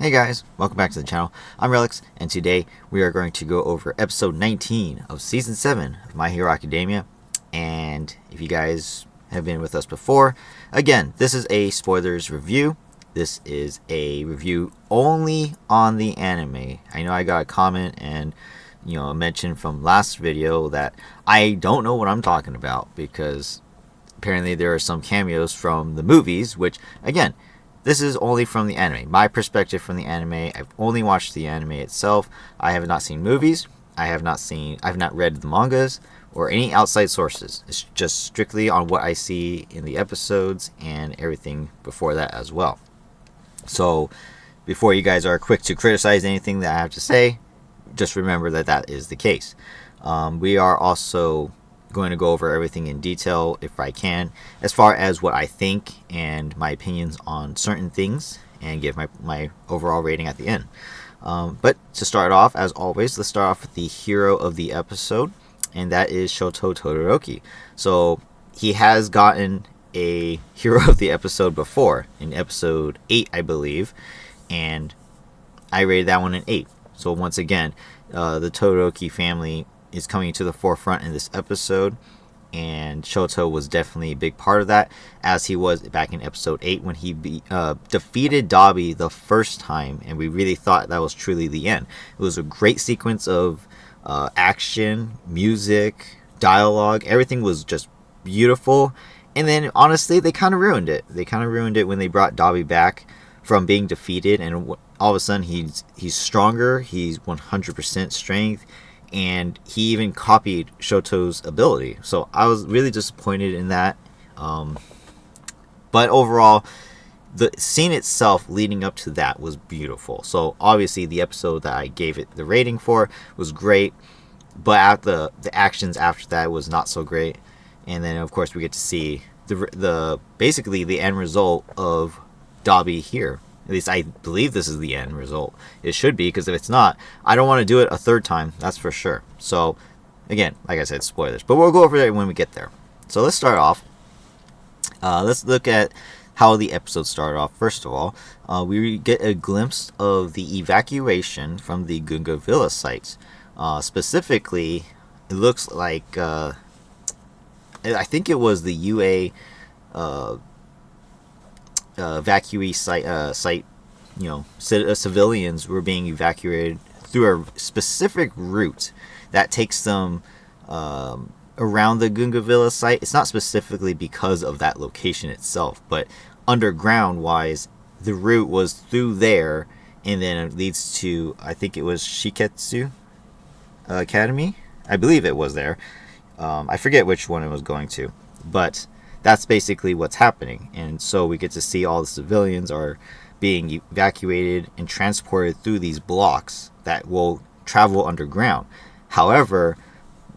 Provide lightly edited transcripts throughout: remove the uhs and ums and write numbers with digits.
Hey guys, welcome back to the channel. I'm Relix, and today we are going to go over episode 19 of season 7 of My Hero Academia. And if you guys have been with us before, again, this is a spoilers review. This is a review only on the anime. I know I got a comment and a mention from last video that I don't know what I'm talking about because apparently there are some cameos from the movies, which again, this is only from the anime. My perspective from the anime. I've only watched the anime itself. I have not seen movies. I've not read the mangas or any outside sources. It's just strictly on what I see in the episodes and everything before that as well. So before you guys are quick to criticize anything that I have to say, just remember that that is the case. We are also going to go over everything in detail if I can, as far as what I think and my opinions on certain things, and give my overall rating at the end. But to start off, as always, let's start off with the hero of the episode, and that is Shoto Todoroki. So he has gotten a hero of the episode before, in episode 8, I believe, and I rated that one an 8. So once again, the Todoroki family is coming to the forefront in this episode, and Shoto was definitely a big part of that, as he was back in episode 8 when he defeated Dabi the first time, and we really thought that was truly the end. It was a great sequence of action, music, dialogue. Everything was just beautiful, and then honestly they kind of ruined it. They kind of ruined it when they brought Dabi back from being defeated, and all of a sudden he's stronger. He's 100% strength, and he even copied Shoto's ability. So I was really disappointed in that. But overall, the scene itself leading up to that was beautiful. So obviously the episode that I gave it the rating for was great, but at the actions after that was not so great. And then of course we get to see the basically the end result of Dabi here. At least I believe this is the end result. It should be, because if it's not, I don't want to do it a third time, that's for sure. So again, like I said, spoilers, but we'll go over that when we get there. So let's start off. Let's look at how the episode started off. First of all, we get a glimpse of the evacuation from the Gunga Villa sites. Specifically, it looks like I think it was the UA evacuee site. Civilians were being evacuated through a specific route that takes them around the Gunga Villa site. It's not specifically because of that location itself, but underground wise, the route was through there, and then it leads to, I think it was Shiketsu Academy. I believe it was there. I forget which one it was going to, but that's basically what's happening. And so we get to see all the civilians are being evacuated and transported through these blocks that will travel underground. However,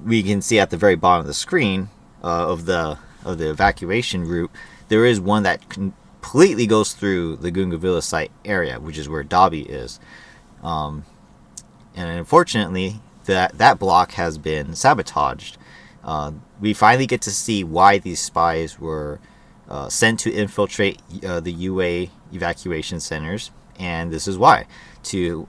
we can see at the very bottom of the screen of the evacuation route, there is one that completely goes through the Gunga Villa site area, which is where Dabi is. And unfortunately, that block has been sabotaged. We finally get to see why these spies were sent to infiltrate the UA evacuation centers, and this is why: to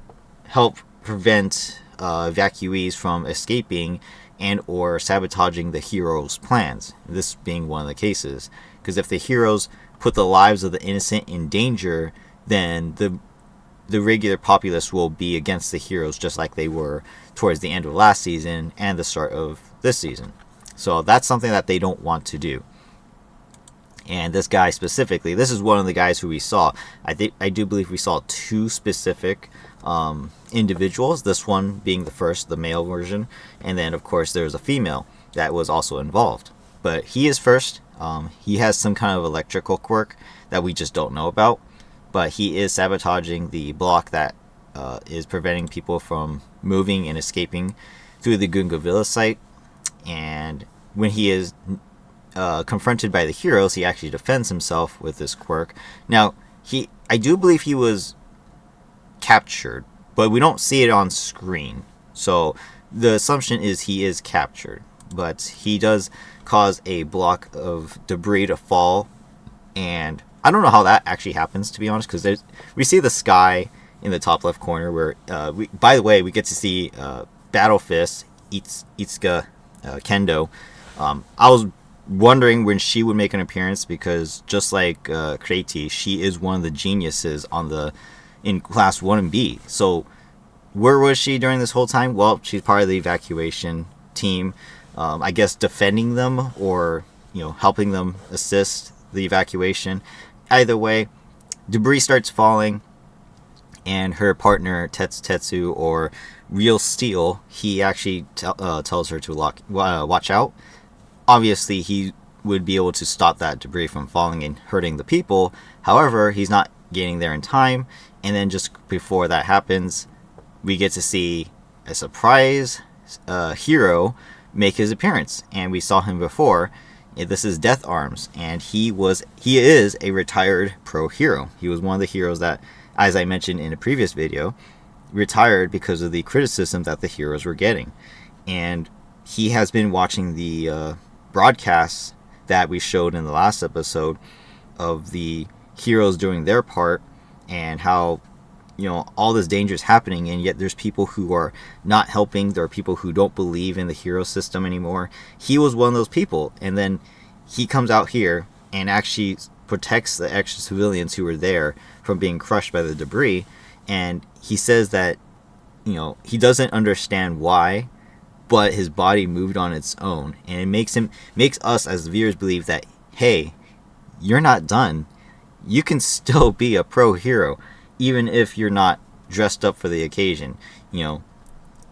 help prevent evacuees from escaping and or sabotaging the heroes' plans. This being one of the cases, because if the heroes put the lives of the innocent in danger, then the regular populace will be against the heroes, just like they were towards the end of last season and the start of this season. So that's something that they don't want to do. And this guy specifically, this is one of the guys who we saw. I do believe we saw two specific individuals. This one being the first, the male version, and then of course there's a female that was also involved. But he is first. He has some kind of electrical quirk that we just don't know about. But he is sabotaging the block that is preventing people from moving and escaping through the Gunga Villa site. And when he is confronted by the heroes, he actually defends himself with this quirk. Now, I do believe he was captured, but we don't see it on screen. So the assumption is he is captured, but he does cause a block of debris to fall, and I don't know how that actually happens, to be honest, because we see the sky in the top left corner, where by the way, we get to see Battle Fist Itsuka Kendo. I was wondering when she would make an appearance, because just like Kreti, she is one of the geniuses in class 1 and B. So where was she during this whole time? Well, she's part of the evacuation team, I guess defending them, or helping them assist the evacuation. Either way, debris starts falling, and her partner Tetsu, or Real Steel, he actually tells her to watch out. Obviously, he would be able to stop that debris from falling and hurting the people. However, he's not getting there in time, and then just before that happens, we get to see a surprise hero make his appearance, and we saw him before. This is Death Arms, and he is a retired pro hero. He was one of the heroes that, as I mentioned in a previous video, retired because of the criticism that the heroes were getting. And he has been watching the broadcasts that we showed in the last episode of the heroes doing their part, and how all this danger is happening, and yet there's people who are not helping. There are people who don't believe in the hero system anymore. He was one of those people, and then he comes out here and actually protects the extra civilians who were there from being crushed by the debris. And he says that he doesn't understand why, but his body moved on its own, and it makes us as viewers believe that, hey, you're not done. You can still be a pro hero, even if you're not dressed up for the occasion.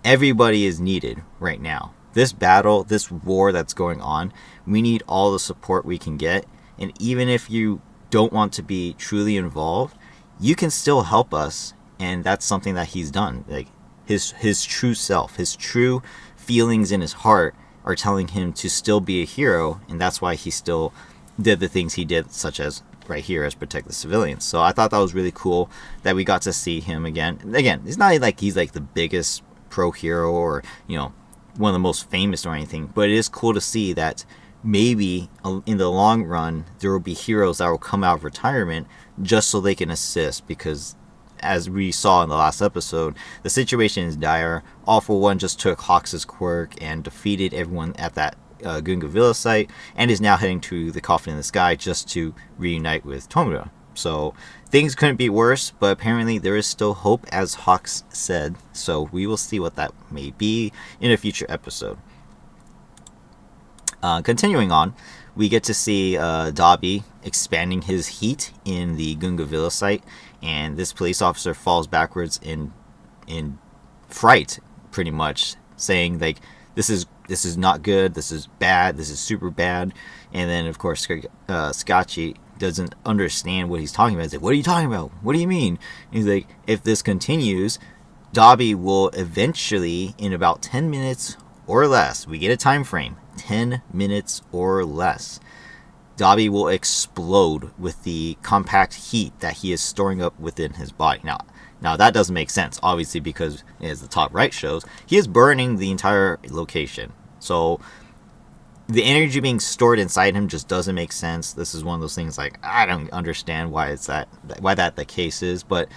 Everybody is needed right now. This battle, this war that's going on, we need all the support we can get. And even if you don't want to be truly involved, you can still help us. And that's something that he's done. Like his true self, his true feelings in his heart are telling him to still be a hero, and that's why he still did the things he did, such as right here as protect the civilians. So I thought that was really cool that we got to see him again. Again, it's not like he's like the biggest pro hero or one of the most famous or anything, but it is cool to see that maybe in the long run there will be heroes that will come out of retirement just so they can assist, because as we saw in the last episode, the situation is dire. All for One just took Hawks' quirk and defeated everyone at that Gunga Villa site, and is now heading to the Coffin in the Sky just to reunite with Tomura. So things couldn't be worse, but apparently there is still hope, as Hawks said. So we will see what that may be in a future episode. Continuing on, we get to see Dabi expanding his heat in the Gunga Villa site, and this police officer falls backwards in fright, pretty much, saying like, this is not good, this is bad, this is super bad. And then of course Scotchy doesn't understand what he's talking about. He's like, what are you talking about? What do you mean? And he's like, if this continues, Dabi will eventually, in about 10 minutes or less, we get a time frame, 10 minutes or less, Dabi will explode with the compact heat that he is storing up within his body. Now that doesn't make sense, obviously, because as the top right shows, he is burning the entire location. So the energy being stored inside him just doesn't make sense. This is one of those things, like, I don't understand why that the case is, but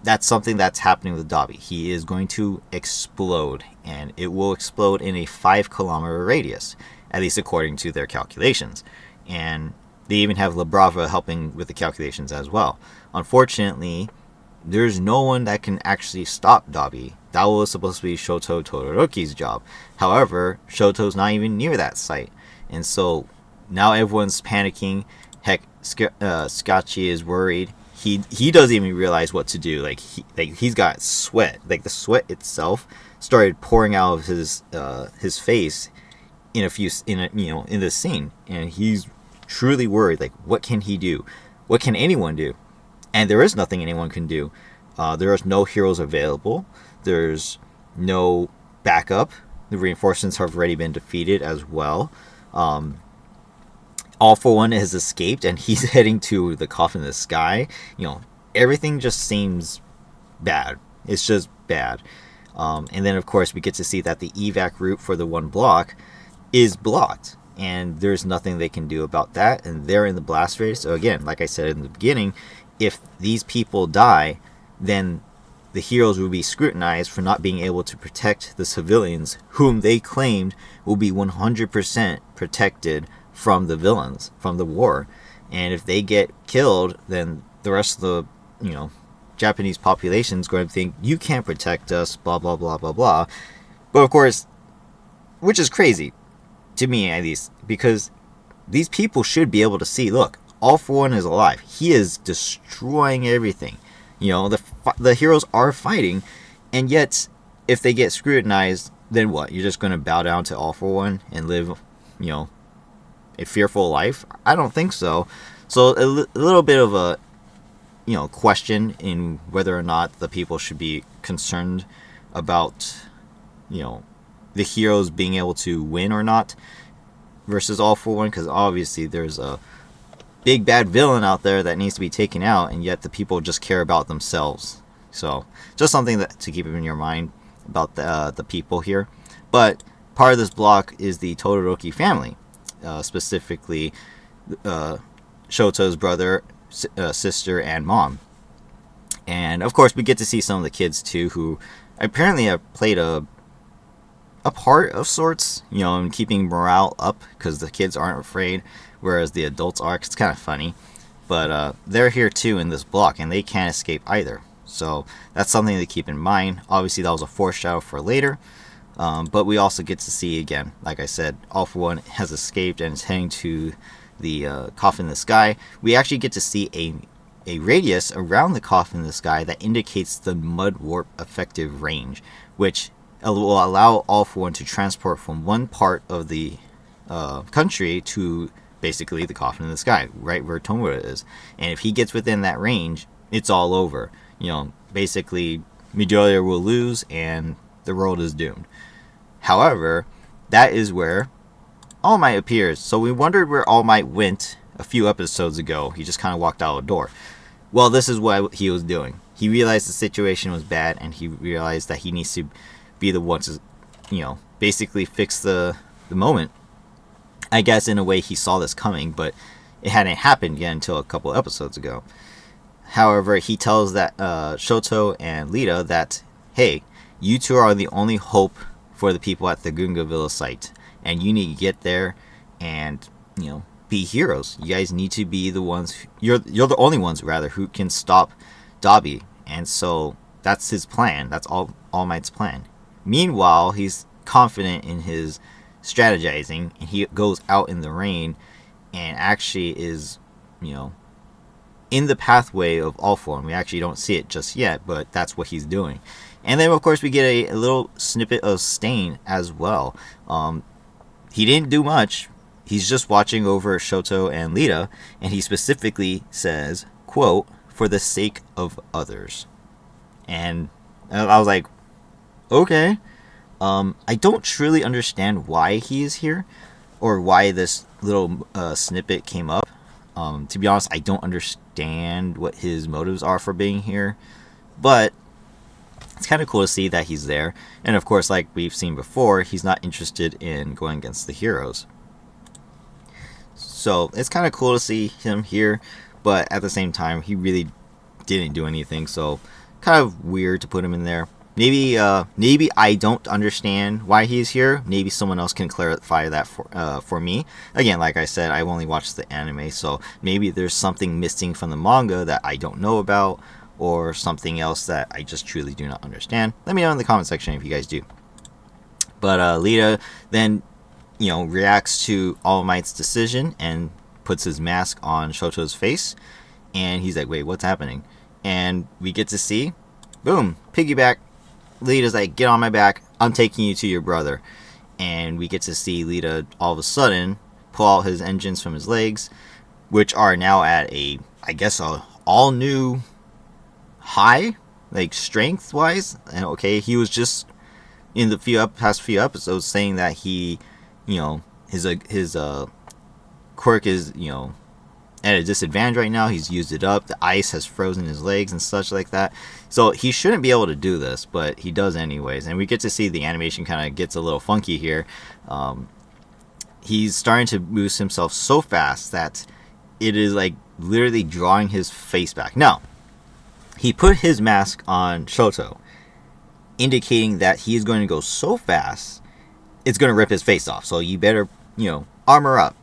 that's something that's happening with Dabi. He is going to explode, and it will explode in a 5-kilometer radius, at least according to their calculations. And they even have La Brava helping with the calculations as well. Unfortunately, there's no one that can actually stop Dabi. That was supposed to be Shoto Todoroki's job. However, Shoto's not even near that site. And so now everyone's panicking. Heck, Scotchy is worried. He doesn't even realize what to do. He's got sweat. Like, the sweat itself started pouring out of his face in this scene, and he's truly worried. Like, what can he do? What can anyone do? And there is nothing anyone can do. There is no heroes available. There's no backup. The reinforcements have already been defeated as well. All for One has escaped, and he's heading to the Coffin in the Sky. Everything just seems bad. It's just bad. And then, of course, we get to see that the evac route for the one block is blocked, and there's nothing they can do about that, and they're in the blast radius. So again, like I said in the beginning, if these people die, then the heroes will be scrutinized for not being able to protect the civilians whom they claimed will be 100% protected from the villains, from the war. And if they get killed, then the rest of the, Japanese population is going to think, you can't protect us, blah, blah, blah, blah, blah. But of course, which is crazy, to me at least, because these people should be able to see, look, All For One is alive. He is destroying everything. The heroes are fighting, and yet, if they get scrutinized, then what? You're just going to bow down to All For One and live, a fearful life? I don't think so. So a little bit of a, question in whether or not the people should be concerned about, the heroes being able to win or not versus All For One, because obviously there's a big bad villain out there that needs to be taken out, and yet the people just care about themselves. So just something to keep in your mind about the people here. But part of this block is the Todoroki family, specifically Shoto's brother, sister, and mom. And of course we get to see some of the kids too, who apparently have played a part of sorts, in keeping morale up, because the kids aren't afraid, whereas the adults are. It's kind of funny, but they're here too in this block, and they can't escape either. So that's something to keep in mind. Obviously that was a foreshadow for later, but we also get to see, again, like I said, All For One has escaped and is heading to the coffin in the sky. We actually get to see a radius around the coffin in the sky that indicates the mud warp effective range, which will allow All For One to transport from one part of the country to basically the coffin in the sky, right where Tomura is. And if he gets within that range, it's all over. Basically Midoriya will lose and the world is doomed. However, that is where All Might appears. So we wondered where All Might went a few episodes ago. He just kind of walked out the door. Well, this is what he was doing. He realized the situation was bad, and he realized that he needs to be the one to, basically fix the moment. I guess in a way he saw this coming, but it hadn't happened yet until a couple episodes ago. However, he tells that Shoto and Lita that, hey, you two are the only hope for the people at the Gunga Villa site, and you need to get there and, be heroes. You guys need to be the ones, you're the only ones, rather, who can stop Dabi. And so that's his plan. That's All Might's plan. Meanwhile, he's confident in his strategizing, and he goes out in the rain and actually is, in the pathway of All For One. We actually don't see it just yet, but that's what he's doing. And then, of course, we get a little snippet of Stain as well. He didn't do much. He's just watching over Shoto and Lita, and he specifically says, quote, for the sake of others. And I was like, okay. I don't truly understand why he is here, or why this little snippet came up. To be honest, I don't understand what his motives are for being here, but it's kind of cool to see that he's there. And of course, like we've seen before, he's not interested in going against the heroes. So it's kind of cool to see him here, but at the same time, he really didn't do anything, so kind of weird to put him in there. Maybe I don't understand why he's here. Maybe someone else can clarify that for me. Again, like I said, I've only watched the anime, so maybe there's something missing from the manga that I don't know about, or something else that I just truly do not understand. Let me know in the comment section if you guys do. But Lita then, reacts to All Might's decision and puts his mask on Shoto's face, and he's like, wait, what's happening? And we get to see, boom, piggyback. Lita's like, get on my back, I'm taking you to your brother. And we get to see Lita all of a sudden pull out his engines from his legs, which are now at a all new high, like strength wise. And okay, he was just in the past few episodes saying that he, his quirk is, at a disadvantage right now. He's used it up. The ice has frozen his legs and such like that. So he shouldn't be able to do this, but he does anyways. And we get to see the animation kind of gets a little funky here. He's starting to boost himself so fast that it is like literally drawing his face back. Now, he put his mask on Shoto, indicating that he is going to go so fast, it's going to rip his face off. So you better, armor up.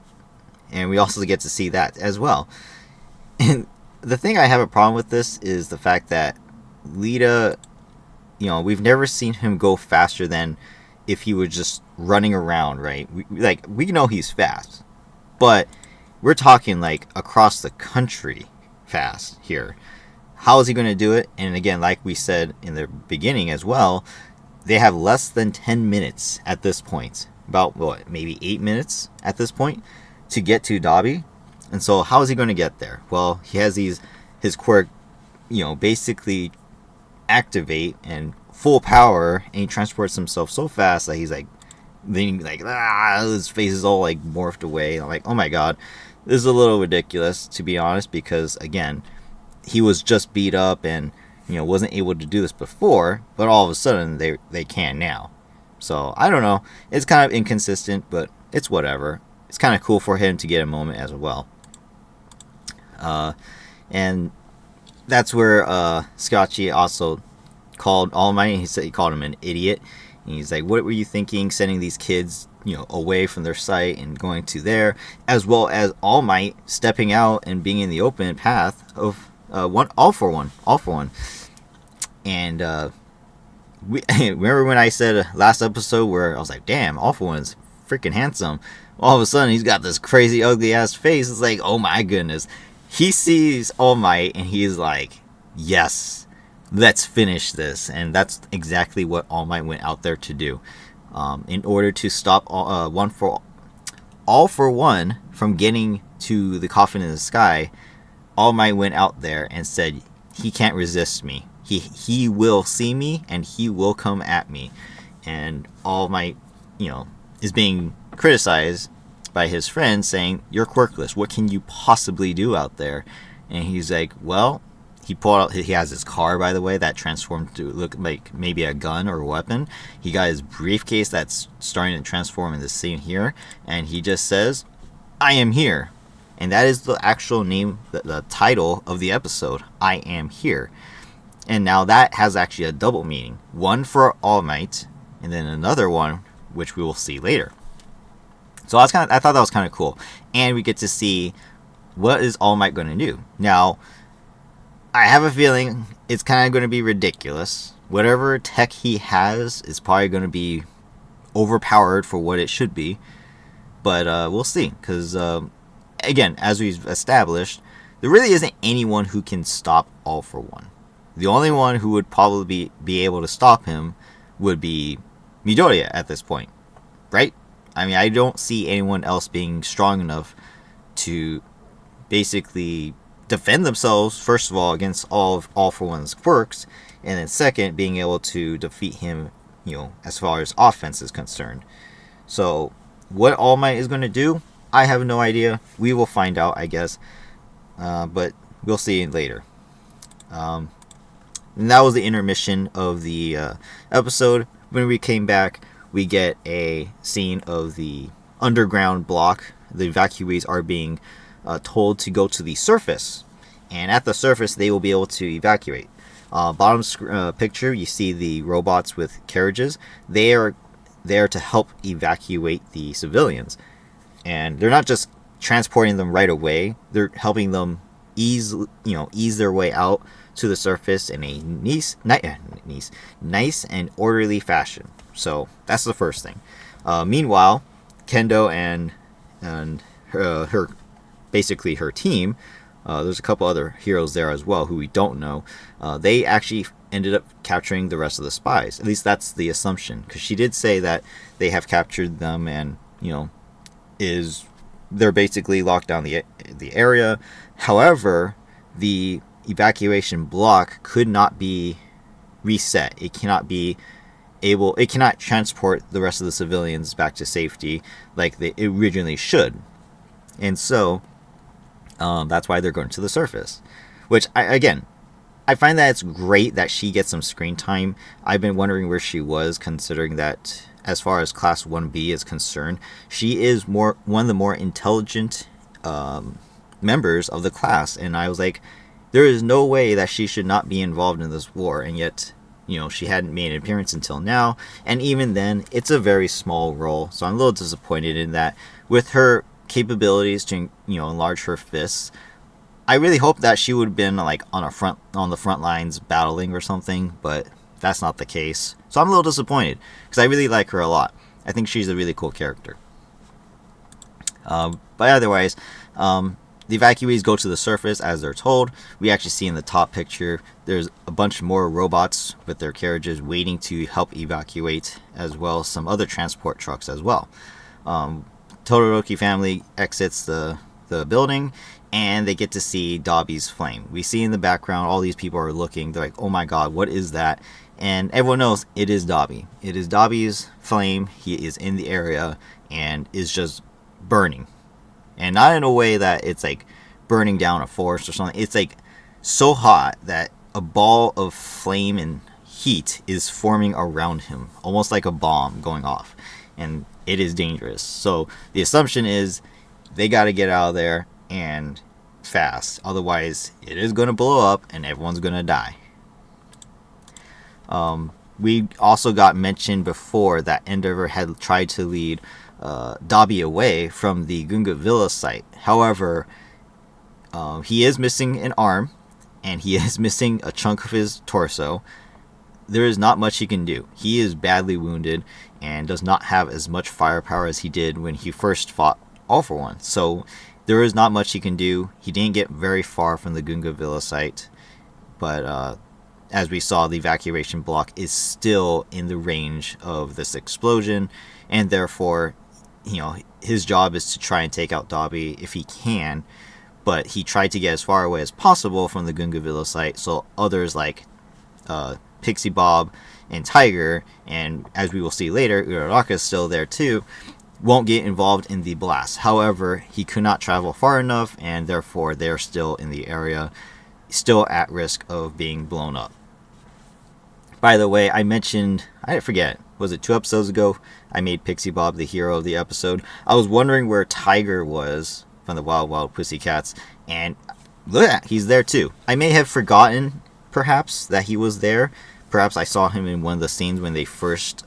And we also get to see that as well. And the thing I have a problem with this is the fact that Lita, we've never seen him go faster than if he was just running around, right? We know he's fast, but we're talking like across the country fast here. How is he going to do it? And again, like we said in the beginning as well, they have less than 10 minutes at this point. About, maybe 8 minutes at this point to get to Dabi. And so how is he going to get there? Well, he has his quirk, basically activate and full power, and he transports himself so fast that he's like, then his face is all like morphed away. And I'm like, oh my god, this is a little ridiculous, to be honest, because again, he was just beat up and wasn't able to do this before, but all of a sudden they can now. So I don't know, it's kind of inconsistent, but it's whatever. It's kind of cool for him to get a moment as well. And that's where Scotchy also called All Might. He called him an idiot. And he's like, what were you thinking, sending these kids away from their site and going to there, as well as All Might stepping out and being in the open path of all for one. And remember when I said last episode where I was like, damn, All for One's freaking handsome. All of a sudden he's got this crazy ugly ass face. It's like, oh my goodness. He sees All Might and he's like, yes, let's finish this. And that's exactly what All Might went out there to do. In order to stop All for One from getting to the coffin in the sky, All Might went out there and said, he can't resist me. He will see me and he will come at me. And All Might, is being criticized by his friends, saying, you're quirkless. What can you possibly do out there? And he's like, well, he pulled out, he has his car, by the way, that transformed to look like maybe a gun or a weapon. He got his briefcase that's starting to transform in this scene here. And he just says, I am here. And that is the actual name, the title of the episode, I Am Here. And now that has actually a double meaning. One for All Might, and then another one, which we will see later. So I thought that was kind of cool. And we get to see what is All Might going to do. Now, I have a feeling it's kind of going to be ridiculous. Whatever tech he has is probably going to be overpowered for what it should be. But we'll see. Because, again, as we've established, there really isn't anyone who can stop All for One. The only one who would probably be able to stop him would be Midoriya at this point. Right? I mean, I don't see anyone else being strong enough to basically defend themselves, first of all, against all for One's quirks, and then second, being able to defeat him, as far as offense is concerned. So, what All Might is going to do, I have no idea. We will find out, I guess. But we'll see later. And that was the intermission of the episode. When we came back, we get a scene of the underground block. The evacuees are being told to go to the surface. And at the surface, they will be able to evacuate. Bottom picture, you see the robots with carriages. They are there to help evacuate the civilians. And they're not just transporting them right away. They're helping them ease their way out to the surface in a nice and orderly fashion. So that's the first thing. Meanwhile, Kendo and her basically her team. There's a couple other heroes there as well who we don't know. They actually ended up capturing the rest of the spies. At least that's the assumption, because she did say that they have captured them, and they're basically locked down the area. However, the evacuation block could not be reset. It cannot transport the rest of the civilians back to safety like they originally should. And so that's why they're going to the surface, which I find that it's great that she gets some screen time. I've been wondering where she was, considering that as far as Class 1B is concerned, she is one of the more intelligent members of the class. And I was like, There is no way that she should not be involved in this war, and yet, she hadn't made an appearance until now, and even then, it's a very small role, so I'm a little disappointed in that. With her capabilities to, enlarge her fists, I really hope that she would have been, like, on the front lines battling or something, but that's not the case. So I'm a little disappointed, because I really like her a lot. I think she's a really cool character. But otherwise, the evacuees go to the surface as they're told. We actually see in the top picture there's a bunch more robots with their carriages waiting to help evacuate, as well as some other transport trucks as well. Todoroki family exits the building, and they get to see Dabi's flame. We see in the background all these people are looking. They're like, oh my god, what is that? And everyone knows it is Dabi. It is Dabi's flame. He is in the area and is just burning. And not in a way that it's like burning down a forest or something. It's like so hot that a ball of flame and heat is forming around him, almost like a bomb going off. And it is dangerous. So the assumption is they got to get out of there and fast. Otherwise, it is going to blow up and everyone's going to die. We also got mentioned before that Endeavor had tried to lead Dabi away from the Gunga Villa site. However, he is missing an arm, and he is missing a chunk of his torso. There is not much he can do. He is badly wounded and does not have as much firepower as he did when he first fought All For One. So there is not much he can do. He didn't get very far from the Gunga Villa site, but as we saw, the evacuation block is still in the range of this explosion, and therefore, his job is to try and take out Dabi if he can, but he tried to get as far away as possible from the Gunga Villa site, so others like Pixie Bob and Tiger, and as we will see later, Uraraka is still there too, won't get involved in the blast. However, he could not travel far enough, and therefore they're still in the area, still at risk of being blown up. By the way, I forget, was it 2 episodes ago? I made Pixie Bob the hero of the episode. I was wondering where Tiger was from the Wild Wild Pussycats, and look at, he's there too. I may have forgotten, perhaps, that he was there. Perhaps I saw him in one of the scenes when they first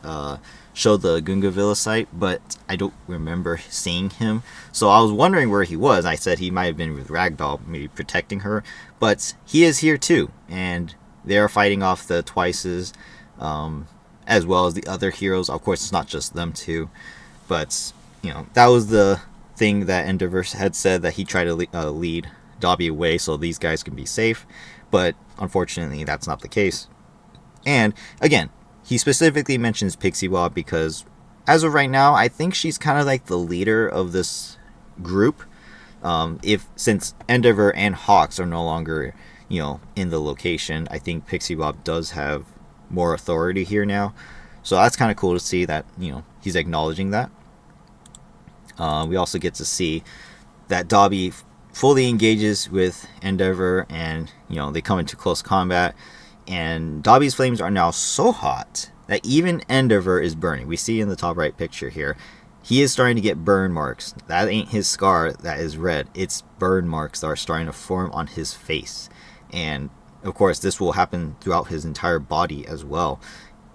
showed the Gunga Villa site, but I don't remember seeing him. So I was wondering where he was. I said he might have been with Ragdoll, maybe protecting her, but he is here too, and they are fighting off the Twices, as well as the other heroes. Of course, it's not just them two, but that was the thing that Endeavor had said, that he tried to lead Dabi away so these guys can be safe, but unfortunately that's not the case. And again, he specifically mentions Pixie Bob because as of right now, I think she's kind of like the leader of this group. Since Endeavor and Hawks are no longer in the location, I think Pixie Bob does have more authority here now. So that's kind of cool to see that, he's acknowledging that. We also get to see that Dabi fully engages with Endeavor, and, they come into close combat. And Dabi's flames are now so hot that even Endeavor is burning. We see in the top right picture here, he is starting to get burn marks. That ain't his scar that is red. It's burn marks that are starting to form on his face. And of course, this will happen throughout his entire body as well.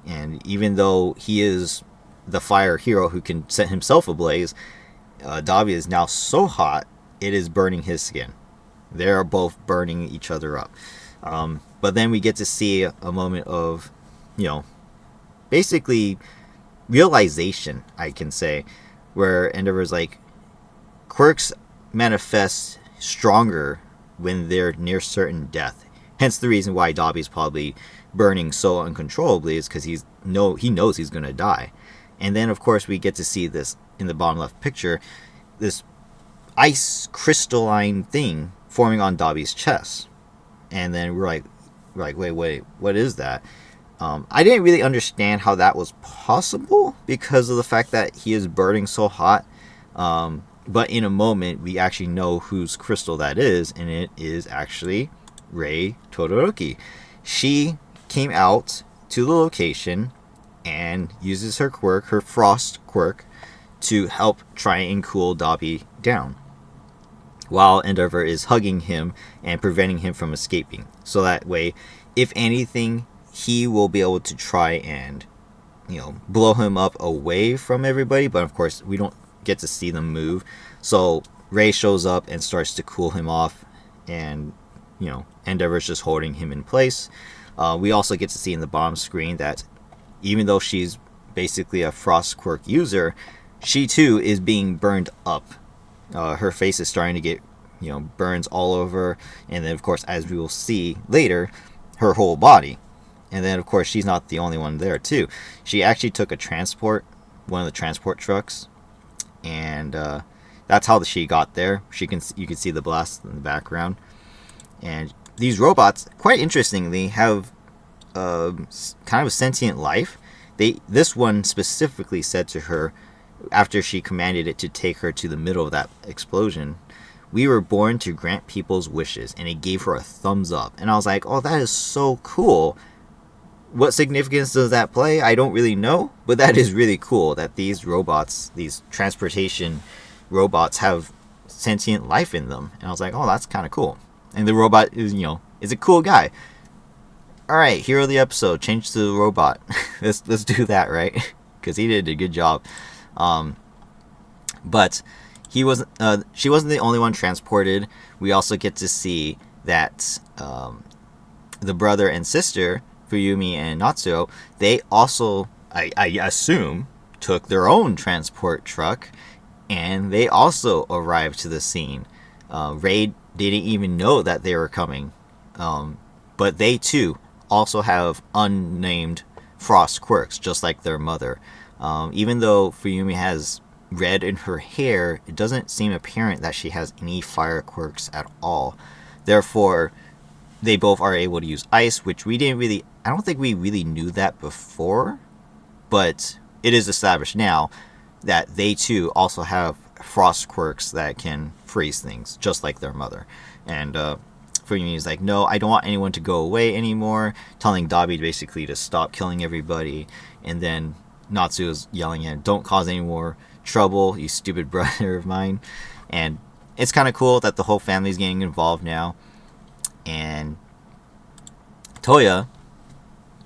And even though he is the fire hero who can set himself ablaze, Dabi is now so hot, it is burning his skin. They are both burning each other up. But then we get to see a moment of, basically realization, I can say, where Endeavor's like, quirks manifest stronger when they're near certain death. Hence the reason why Dabi's probably burning so uncontrollably is because he knows he's going to die. And then, of course, we get to see this in the bottom left picture, this ice crystalline thing forming on Dabi's chest. And then we're like, wait, what is that? I didn't really understand how that was possible because of the fact that he is burning so hot. But in a moment, we actually know whose crystal that is, and it is actually Rei Todoroki. She came out to the location and uses her quirk, her frost quirk, to help try and cool Dabi down. while Endeavor is hugging him and preventing him from escaping. So that way, if anything, he will be able to try and, blow him up away from everybody. But of course, we don't get to see them move. So Ray shows up and starts to cool him off, and Endeavor's just holding him in place. We also get to see in the bottom screen that even though she's basically a frost quirk user, she too is being burned up. Her face is starting to get burns all over, and then of course, as we will see later, her whole body. And then of course, she's not the only one there too. She actually took one of the transport trucks, and that's how she got there. You can see the blast in the background. And these robots, quite interestingly, have kind of a sentient life. This one specifically said to her, after she commanded it to take her to the middle of that explosion, "We were born to grant people's wishes," and it gave her a thumbs up. And I was like, oh, that is so cool. What significance does that play? I don't really know, but that is really cool that these robots, these transportation robots, have sentient life in them. And I was like, oh, that's kind of cool. And the robot is a cool guy. All right, hero of the episode, change to the robot. let's do that, right? Because he did a good job. But she wasn't the only one transported. We also get to see that the brother and sister, Fuyumi and Natsuo, they also, I assume, took their own transport truck, and they also arrived to the scene. Ray didn't even know that they were coming, but they too also have unnamed frost quirks, just like their mother. Even though Fuyumi has red in her hair, it doesn't seem apparent that she has any fire quirks at all. Therefore, they both are able to use ice, which I don't think we really knew that before, but it is established now that they too also have frost quirks that can freeze things, just like their mother. And Fuyumi is like, no, I don't want anyone to go away anymore, telling Dabi basically to stop killing everybody. And then Natsuo is yelling at him, don't cause any more trouble, you stupid brother of mine. And it's kind of cool that the whole family's getting involved now. And Toya,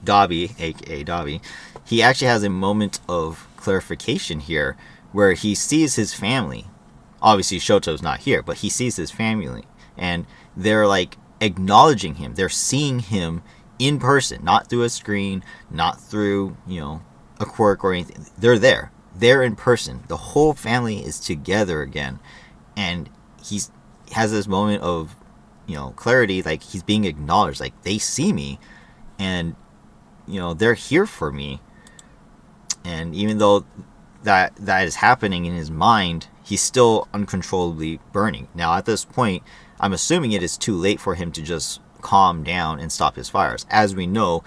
Dabi, aka Dabi, he actually has a moment of clarification here where he sees his family. Obviously Shoto's not here, but he sees his family, and they're like acknowledging him. They're seeing him in person, not through a screen, not through a quirk or anything. They're there. They're in person. The whole family is together again, and he has this moment of clarity, like he's being acknowledged, like they see me, and they're here for me. And even though that is happening in his mind, he's still uncontrollably burning. Now at this point, I'm assuming it is too late for him to just calm down and stop his fires. As we know,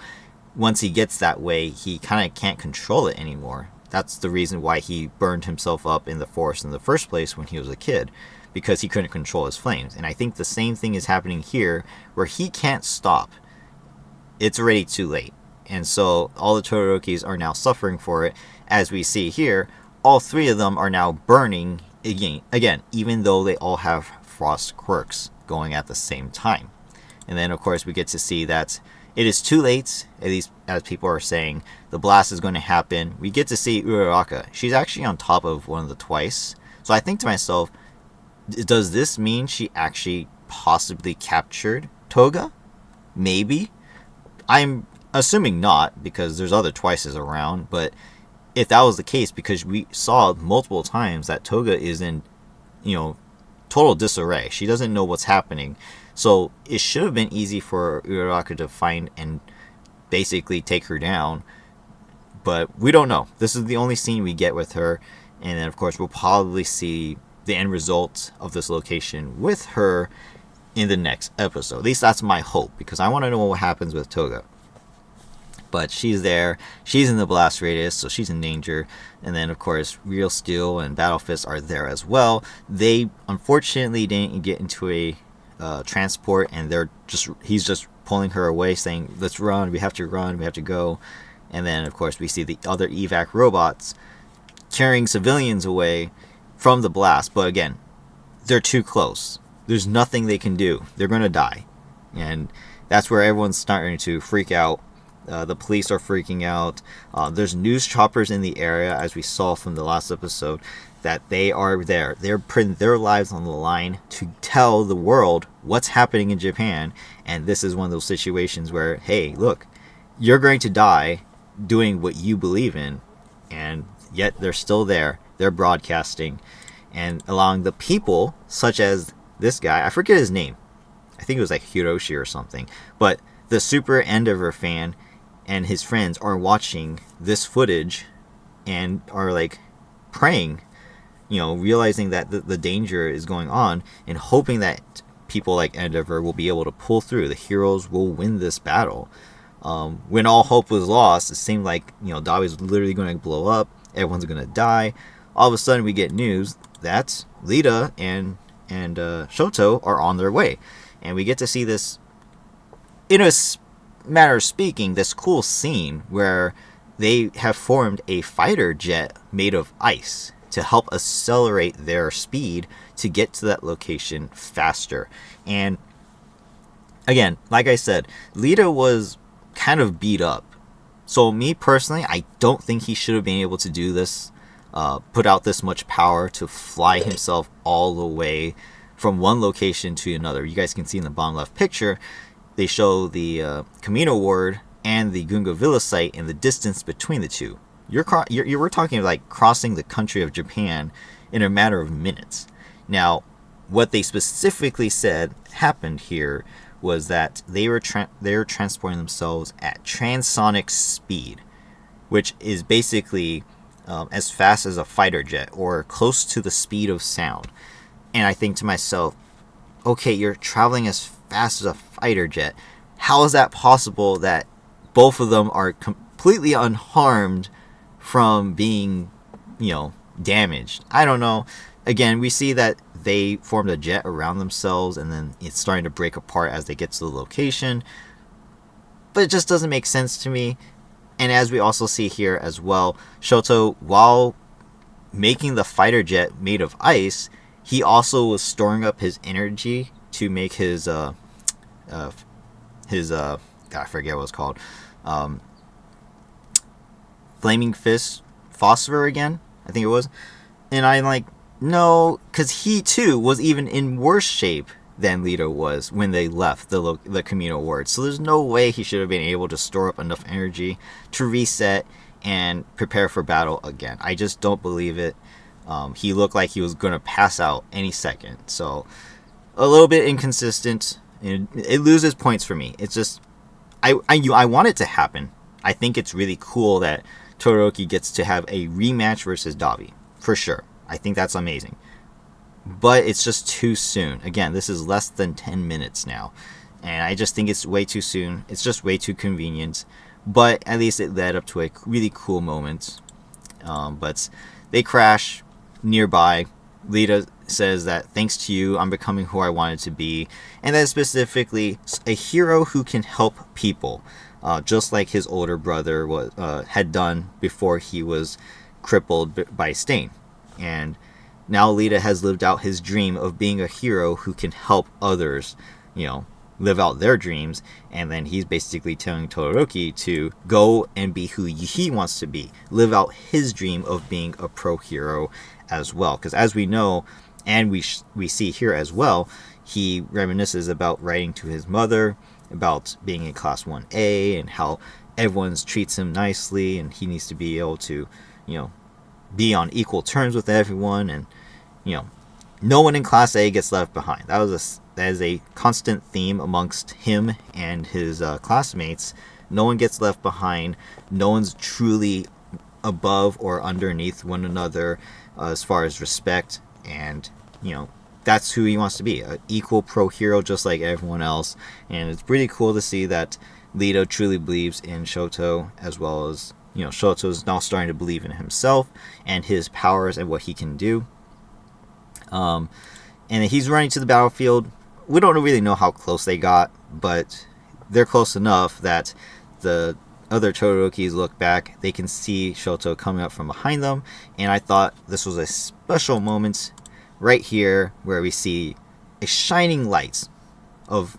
once he gets that way, he kind of can't control it anymore. That's the reason why he burned himself up in the forest in the first place when he was a kid, because he couldn't control his flames. And I think the same thing is happening here, where he can't stop. It's already too late. And so all the Todorokis are now suffering for it. As we see here, all three of them are now burning again, even though they all have frost quirks going at the same time. And then of course we get to see that it is too late, at least as people are saying. The blast is going to happen. We get to see Uraraka. She's actually on top of one of the twice. So I think to myself, does this mean she actually possibly captured Toga? Maybe. I'm assuming not, because there's other twices around. But if that was the case, because we saw multiple times that Toga is in, total disarray. She doesn't know what's happening. So it should have been easy for Uraraka to find and basically take her down. But we don't know. This is the only scene we get with her. And then, of course, we'll probably see the end result of this location with her in the next episode. At least that's my hope, because I want to know what happens with Toga. But she's there. She's in the blast radius, so she's in danger. And then, of course, Real Steel and Battle Fist are there as well. They, unfortunately, didn't get into a transport, and he's just pulling her away, saying, let's run, we have to go. And then, of course, we see the other evac robots carrying civilians away from the blast. But again, they're too close. there's nothing they can do. They're going to die. And that's where everyone's starting to freak out. The police are freaking out. There's news choppers in the area, as we saw from the last episode, that they are there. They're putting their lives on the line to tell the world what's happening in Japan. And this is one of those situations where, hey, look, you're going to die doing what you believe in. And yet they're still there. They're broadcasting and allowing the people, such as this guy, I forget his name. I think it was like Hiroshi or something. But the super Endeavor fan and his friends are watching this footage and are like praying, realizing that the danger is going on and hoping that people like Endeavor will be able to pull through. The heroes will win this battle. When all hope was lost, it seemed like, Dabi was literally going to blow up. Everyone's going to die. All of a sudden we get news that Lita and Shoto are on their way. And we get to see this, in a matter of speaking, this cool scene where they have formed a fighter jet made of ice to help accelerate their speed to get to that location faster. And again, like I said, Lita was kind of beat up. So me personally, I don't think he should have been able to do this, put out this much power to fly himself all the way from one location to another. You guys can see in the bottom left picture, they show the Camino Ward and the Gunga Villa site and the distance between the two. We're talking like crossing the country of Japan in a matter of minutes. Now, what they specifically said happened here was that they were transporting themselves at transonic speed, which is basically as fast as a fighter jet or close to the speed of sound. And I think to myself, okay, you're traveling as fast as a fighter jet. How is that possible that both of them are completely unharmed from being, damaged? I don't know. Again, we see that they formed a jet around themselves and then it's starting to break apart as they get to the location. But it just doesn't make sense to me. And as we also see here as well, Shoto, while making the fighter jet made of ice, he also was storing up his energy to make his God, I forget what it's called, Flaming Fist Phosphor again, I think it was. And I'm like, no, because he too was even in worse shape than Lita was when they left the Camino Ward. So there's no way he should have been able to store up enough energy to reset and prepare for battle again. I just don't believe it. He looked like he was going to pass out any second. So a little bit inconsistent. It loses points for me. It's just, I want it to happen. I think it's really cool that Todoroki gets to have a rematch versus Dabi. For sure. I think that's amazing. But it's just too soon. Again, this is less than 10 minutes now. And I just think it's way too soon. It's just way too convenient. But at least it led up to a really cool moment. But they crash nearby. Lita says that thanks to you, I'm becoming who I wanted to be. And that is specifically a hero who can help people. Just like his older brother had done before he was crippled by Stain. And now Lita has lived out his dream of being a hero who can help others, live out their dreams. And then he's basically telling Todoroki to go and be who he wants to be. Live out his dream of being a pro hero as well. Because as we know, and we see here as well, he reminisces about writing to his mother about being in Class 1A and how everyone treats him nicely and he needs to be able to, be on equal terms with everyone, and no one in Class A gets left behind. That is a constant theme amongst him and his classmates. No one gets left behind. No one's truly above or underneath one another as far as respect, and that's who he wants to be, an equal pro hero just like everyone else. And it's pretty cool to see that Lita truly believes in Shoto, as well as Shoto's now starting to believe in himself and his powers and what he can do. And he's running to the battlefield. We don't really know how close they got, but they're close enough that the other Todorokis look back. They can see Shoto coming up from behind them, and I thought this was a special moment right here where we see a shining light of,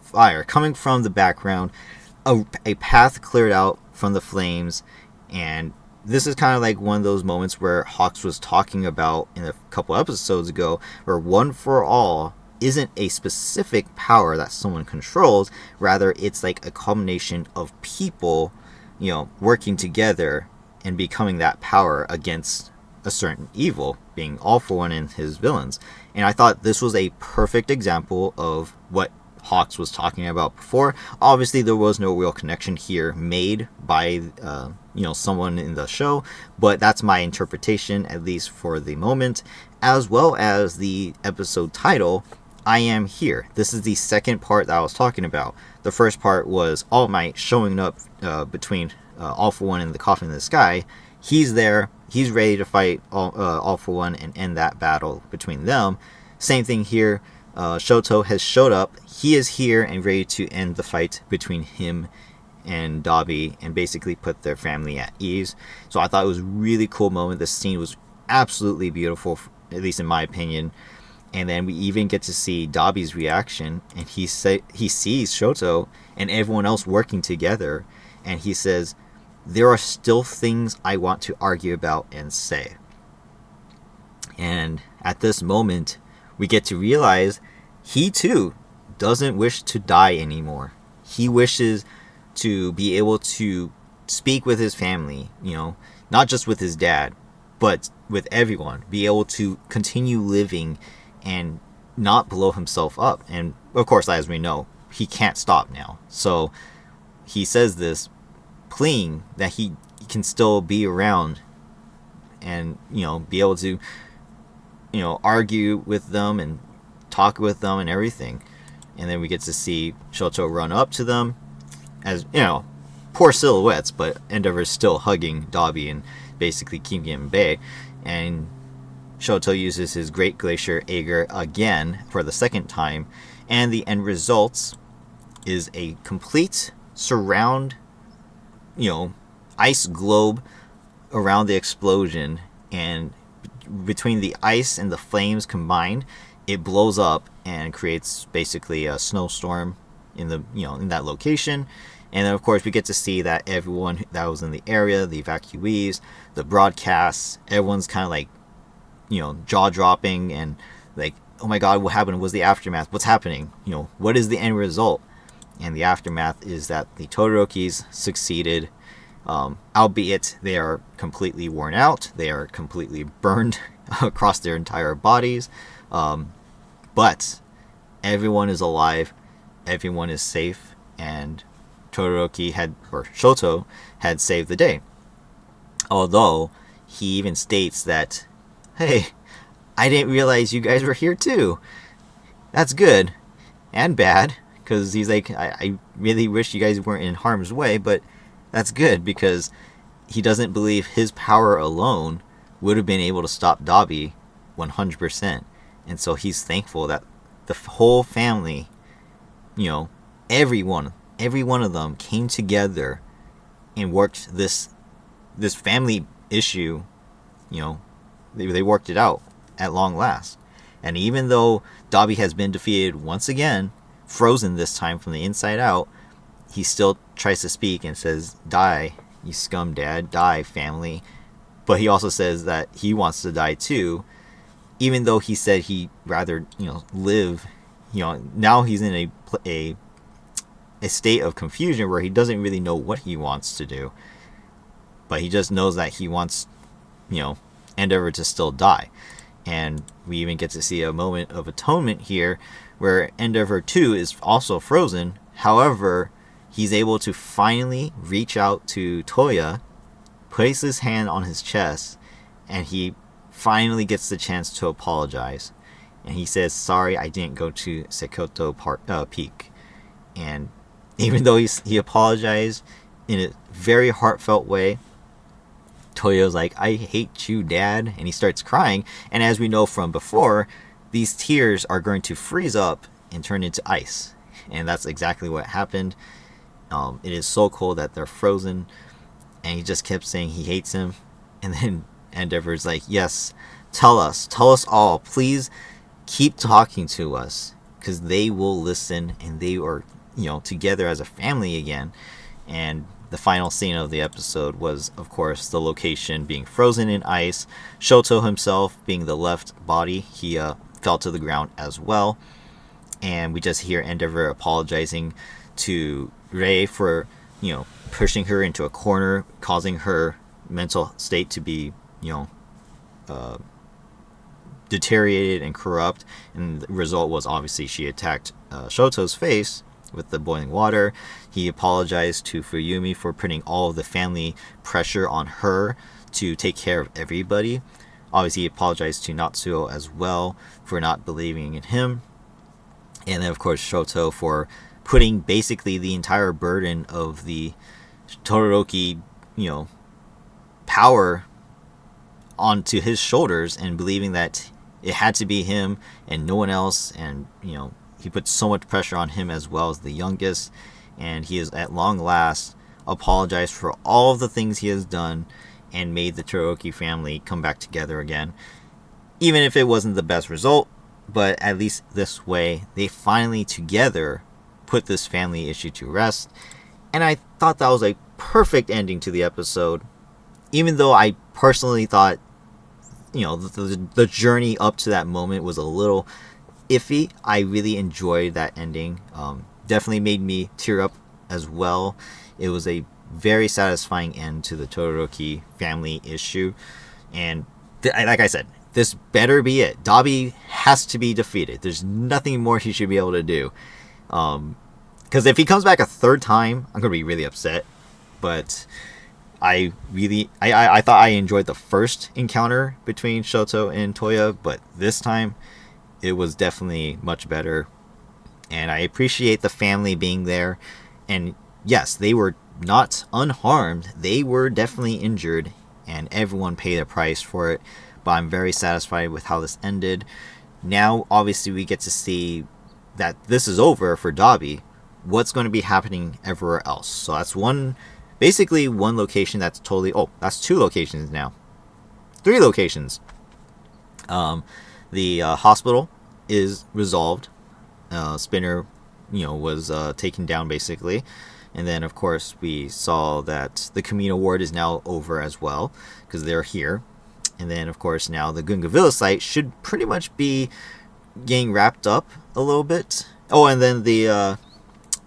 fire coming from the background, a path cleared out from the flames. And this is kind of like one of those moments where Hawks was talking about in a couple episodes ago, where one for all isn't a specific power that someone controls. Rather, it's like a combination of people, working together and becoming that power against a certain evil, being All For One and his villains. And I thought this was a perfect example of what Hawks was talking about before. Obviously, there was no real connection here made by someone in the show, but that's my interpretation, at least for the moment. As well as the episode title, I Am Here. This is the second part that I was talking about. The first part was All Might showing up between All For One and the Coffin in the Sky. He's there. He's ready to fight All For One and end that battle between them. Same thing here. Shoto has showed up. He is here and ready to end the fight between him and Dabi and basically put their family at ease. So I thought it was a really cool moment. The scene was absolutely beautiful, at least in my opinion. And then we even get to see Dabi's reaction, and he sees Shoto and everyone else working together, and he says, "There are still things I want to argue about and say." And at this moment, we get to realize he too doesn't wish to die anymore. He wishes to be able to speak with his family, not just with his dad, but with everyone, be able to continue living and not blow himself up. And of course, as we know, he can't stop now. So he says this, pleading that he can still be around and, be able to, argue with them and talk with them and everything. And then we get to see Shoto run up to them as, poor silhouettes, but Endeavor's still hugging Dabi and basically keeping him at bay. And Shoto uses his Great Glacier Aegir again for the second time, and the end result is a complete surround, ice globe around the explosion, and between the ice and the flames combined, it blows up and creates basically a snowstorm in the in that location. And then of course we get to see that everyone that was in the area, the evacuees, the broadcasts, everyone's kind of like jaw dropping and like, oh my god, what happened? What's the aftermath? What's happening? What is the end result? And the aftermath is that the Todorokis succeeded, albeit they are completely worn out, they are completely burned across their entire bodies, but everyone is alive, everyone is safe, and Shoto had saved the day. Although he even states that, hey, I didn't realize you guys were here too. That's good and bad, because he's like, I really wish you guys weren't in harm's way, but that's good because he doesn't believe his power alone would have been able to stop Dabi 100%. And so he's thankful that the whole family, every one of them came together and worked this family issue, they worked it out at long last. And even though Dabi has been defeated once again, frozen this time from the inside out, he still tries to speak and says, "Die, you scum dad, die, family." But he also says that he wants to die too, even though he said he'd rather, live. Now he's in a state of confusion where he doesn't really know what he wants to do. But he just knows that he wants, Endeavor to still die. And we even get to see a moment of atonement here where Endeavor 2 is also frozen. However, he's able to finally reach out to Toya, place his hand on his chest, and he finally gets the chance to apologize. And he says, "Sorry, I didn't go to Sekoto Peak." And even though he apologized in a very heartfelt way, Toyo's like, "I hate you, Dad," and he starts crying. And as we know from before, these tears are going to freeze up and turn into ice. And that's exactly what happened. It is so cold that they're frozen. And he just kept saying he hates him. And then Endeavor's like, "Yes, tell us all. Please keep talking to us, because they will listen, and they are, together as a family again. And the final scene of the episode was, of course, the location being frozen in ice. Shoto himself being the left body, he fell to the ground as well. And we just hear Endeavor apologizing to Rei for, pushing her into a corner, causing her mental state to be, deteriorated and corrupt. And the result was, obviously, she attacked Shoto's face with the boiling water. He apologized to Fuyumi for putting all of the family pressure on her to take care of everybody. Obviously, he apologized to Natsuo as well for not believing in him. And then, of course, Shoto for putting basically the entire burden of the Todoroki, power onto his shoulders, and believing that it had to be him and no one else. And, he put so much pressure on him as well as the youngest. And he has, at long last, apologized for all of the things he has done and made the Todoroki family come back together again. Even if it wasn't the best result, but at least this way, they finally together put this family issue to rest. And I thought that was a perfect ending to the episode. Even though I personally thought, the journey up to that moment was a little iffy, I really enjoyed that ending. Definitely made me tear up as well. It was a very satisfying end to the Todoroki family issue. And like I said, this better be it. Dabi has to be defeated. There's nothing more he should be able to do. Because if he comes back a third time, I'm going to be really upset. But I thought I enjoyed the first encounter between Shoto and Toya. But this time, it was definitely much better. And I appreciate the family being there. And yes, they were not unharmed. They were definitely injured. And everyone paid a price for it. But I'm very satisfied with how this ended. Now, obviously, we get to see that this is over for Dabi. What's going to be happening everywhere else? So that's basically one location that's totally... Oh, that's 2 locations now. 3 locations. The hospital is resolved. Spinner, was taken down, basically. And then, of course, we saw that the Camino Ward is now over as well, because they're here. And then, of course, now the Gunga Villa site should pretty much be getting wrapped up a little bit. Oh, and then the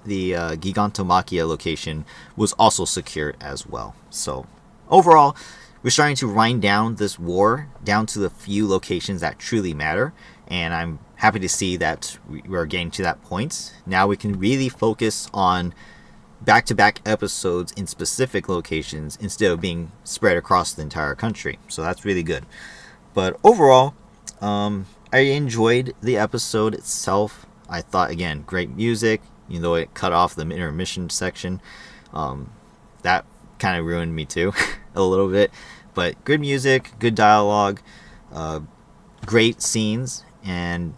Gigantomachia location was also secured as well. So, overall, we're starting to wind down this war down to the few locations that truly matter. And I'm happy to see that we're getting to that point. Now we can really focus on back-to-back episodes in specific locations instead of being spread across the entire country. So that's really good. But overall, I enjoyed the episode itself. I thought, again, great music, even though it cut off the intermission section. That kind of ruined me too, a little bit. But good music, good dialogue, great scenes, and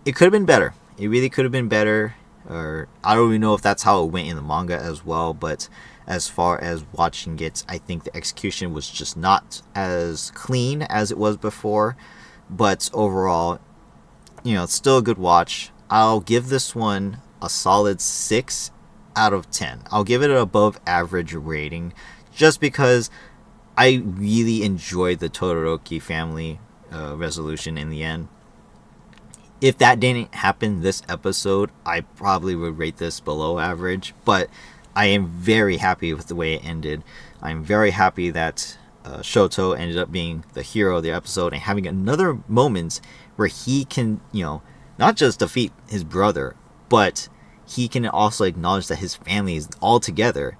it could have been better. It really could have been better. Or I don't even know if that's how it went in the manga as well, but as far as watching it, I think the execution was just not as clean as it was before. But overall, it's still a good watch. I'll give this one a solid 6 out of 10. I'll give it an above average rating just because I really enjoyed the Todoroki family resolution in the end. If that didn't happen this episode, I probably would rate this below average. But I am very happy with the way it ended. I'm very happy that Shoto ended up being the hero of the episode and having another moment where he can, not just defeat his brother, but he can also acknowledge that his family is all together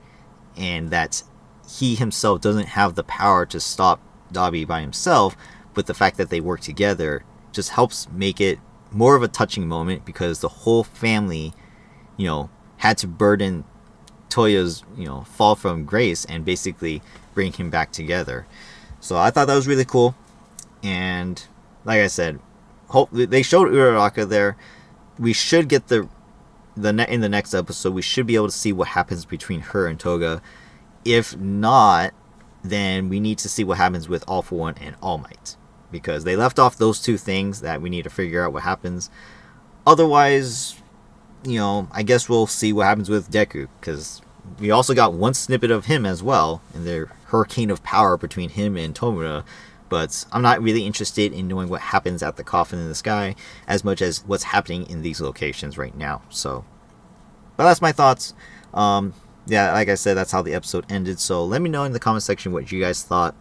and that he himself doesn't have the power to stop Dabi by himself. But the fact that they work together just helps make it more of a touching moment, because the whole family, had to burden Toya's, fall from grace and basically bring him back together. So I thought that was really cool. And like I said, they showed Uraraka there. We should get in the next episode, we should be able to see what happens between her and Toga. If not, then we need to see what happens with All For One and All Might. because they left off those two things that we need to figure out what happens. Otherwise, I guess we'll see what happens with Deku, because we also got one snippet of him as well in their hurricane of power between him and Tomura. But I'm not really interested in knowing what happens at the coffin in the sky as much as what's happening in these locations right now. So, but that's my thoughts. Yeah, like I said, that's how the episode ended. So let me know in the comment section what you guys thought,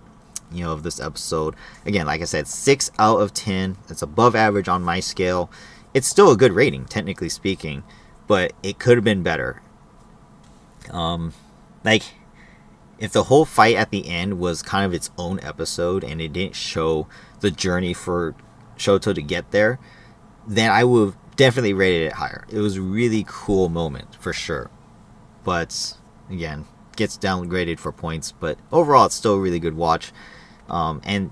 of this episode. Again, like I said, 6 out of 10. It's above average on my scale. It's still a good rating, technically speaking, but it could have been better. If the whole fight at the end was kind of its own episode and it didn't show the journey for Shoto to get there, then I would have definitely rated it higher. It was a really cool moment, for sure. But, again, gets downgraded for points. But overall, it's still a really good watch. And,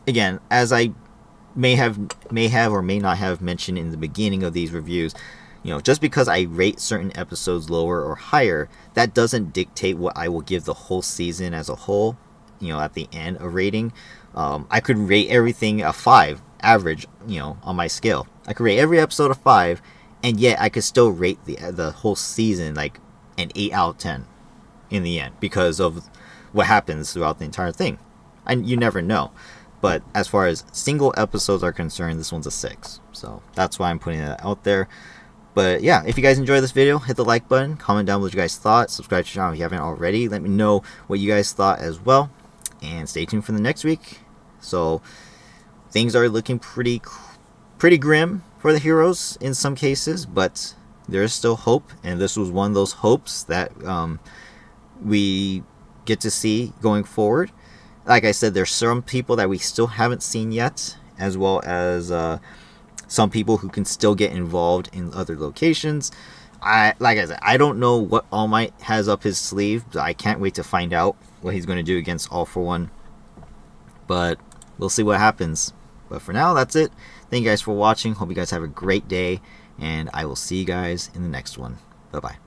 again, as I may have or may not have mentioned in the beginning of these reviews, just because I rate certain episodes lower or higher, that doesn't dictate what I will give the whole season as a whole, at the end, a rating. I could rate everything a 5, average, on my scale. I could rate every episode a 5, and yet I could still rate the whole season, like, an 8 out of 10 in the end, because of what happens throughout the entire thing. And you never know. But as far as single episodes are concerned, this one's a 6. So that's why I'm putting that out there. But yeah, if you guys enjoyed this video, hit the like button, comment down what you guys thought, subscribe to the channel if you haven't already. Let me know what you guys thought as well, and stay tuned for the next week. So things are looking pretty grim for the heroes in some cases, but there is still hope, and this was one of those hopes that we get to see going forward. Like I said, there's some people that we still haven't seen yet, as well as some people who can still get involved in other locations. Like I said, I don't know what All Might has up his sleeve, but I can't wait to find out what he's going to do against All For One. But we'll see what happens. But for now, that's it. Thank you guys for watching. Hope you guys have a great day, and I will see you guys in the next one. Bye-bye.